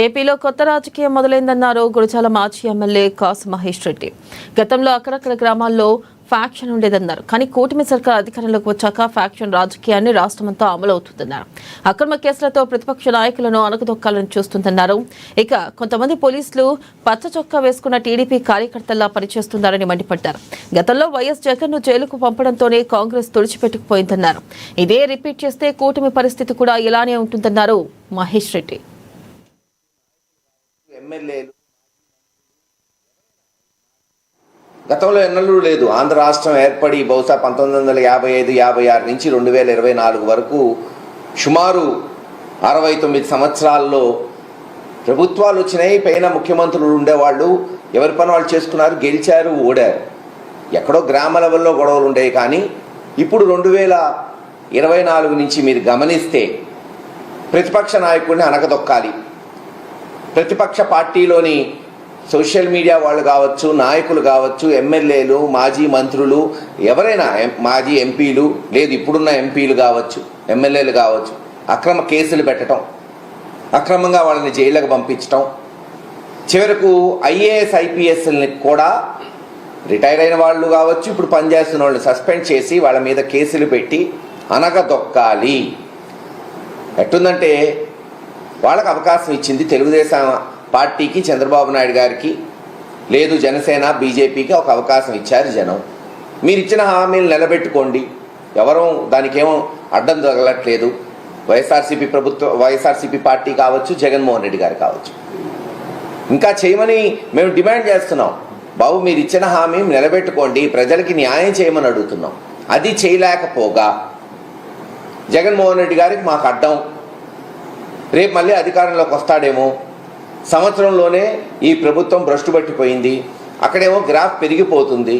ఏపీలో కొత్త రాజకీయం మొదలైందన్నారు గురజాల మాజీ ఎమ్మెల్యే కాసు మహేష్ రెడ్డి. గతంలో అక్కడక్కడ గ్రామాల్లో ఫ్యాక్షన్ ఉండేదన్నారు. కానీ కూటమి సర్కార్ అధికారంలోకి వచ్చాక ఫ్యాక్షన్ రాజకీయాన్ని రాష్ట్రమంతా అమలవుతుందన్నారు. అక్రమ కేసులతో ప్రతిపక్ష నాయకులను అణగదొక్కాలని చూస్తుందన్నారు. ఇక కొంతమంది పోలీసులు పచ్చ చొక్కా వేసుకున్న టీడీపీ కార్యకర్తల్లా పనిచేస్తున్నారని మండిపడ్డారు. గతంలో వైఎస్ జగన్ ను జైలుకు పంపడంతోనే కాంగ్రెస్ తుడిచిపెట్టుకుపోయిందన్నారు. ఇదే రిపీట్ చేస్తే కూటమి పరిస్థితి కూడా ఇలానే ఉంటుందన్నారు మహేష్ రెడ్డి. ఎమ్మెల్యేలు గతంలో ఎన్నడూ లేదు. ఆంధ్ర రాష్ట్రం ఏర్పడి బహుశా 1955-56 నుంచి 2024 వరకు సుమారు 69 సంవత్సరాల్లో ప్రభుత్వాలు వచ్చినాయి. పైన ముఖ్యమంత్రులు ఉండేవాళ్ళు, ఎవరి పని వాళ్ళు చేసుకున్నారు, గెలిచారు, ఓడారు. ఎక్కడో గ్రామ లెవెల్లో గొడవలు ఉండేవి. కానీ ఇప్పుడు 2024 నుంచి మీరు గమనిస్తే ప్రతిపక్ష నాయకుడిని అనగదొక్కాలి. ప్రతిపక్ష పార్టీలోని సోషల్ మీడియా వాళ్ళు కావచ్చు, నాయకులు కావచ్చు, ఎమ్మెల్యేలు, మాజీ మంత్రులు, ఎవరైనా మాజీ ఎంపీలు, లేదు ఇప్పుడున్న ఎంపీలు కావచ్చు, ఎమ్మెల్యేలు కావచ్చు, అక్రమ కేసులు పెట్టడం, అక్రమంగా వాళ్ళని జైలుకు పంపించడం, చివరకు ఐఏఎస్ ఐపీఎస్ని కూడా రిటైర్ అయిన వాళ్ళు కావచ్చు, ఇప్పుడు పనిచేస్తున్న వాళ్ళని సస్పెండ్ చేసి వాళ్ళ మీద కేసులు పెట్టి అనగదొక్కాలి. ఎట్టుందంటే వాళ్ళకు అవకాశం ఇచ్చింది తెలుగుదేశం పార్టీకి, చంద్రబాబు నాయుడు గారికి, లేదు జనసేన బీజేపీకి ఒక అవకాశం ఇచ్చారు జనం. మీరు ఇచ్చిన హామీలు నిలబెట్టుకోండి, ఎవరూ దానికేమో అడ్డం తగలట్లేదు. వైఎస్ఆర్సీపీ పార్టీ కావచ్చు, జగన్మోహన్ రెడ్డి గారు కావచ్చు. ఇంకా చేయమని మేము డిమాండ్ చేస్తున్నాం. బాబు మీరు ఇచ్చిన హామీ నిలబెట్టుకోండి, ప్రజలకి న్యాయం చేయమని అడుగుతున్నాం. అది చేయలేకపోగా జగన్మోహన్ రెడ్డి గారికి మాకు అడ్డం, రేపు మళ్ళీ అధికారంలోకి వస్తాడేమో, సంవత్సరంలోనే ఈ ప్రభుత్వం భ్రష్టు పట్టిపోయింది, అక్కడేమో గ్రాఫ్ పెరిగిపోతుంది,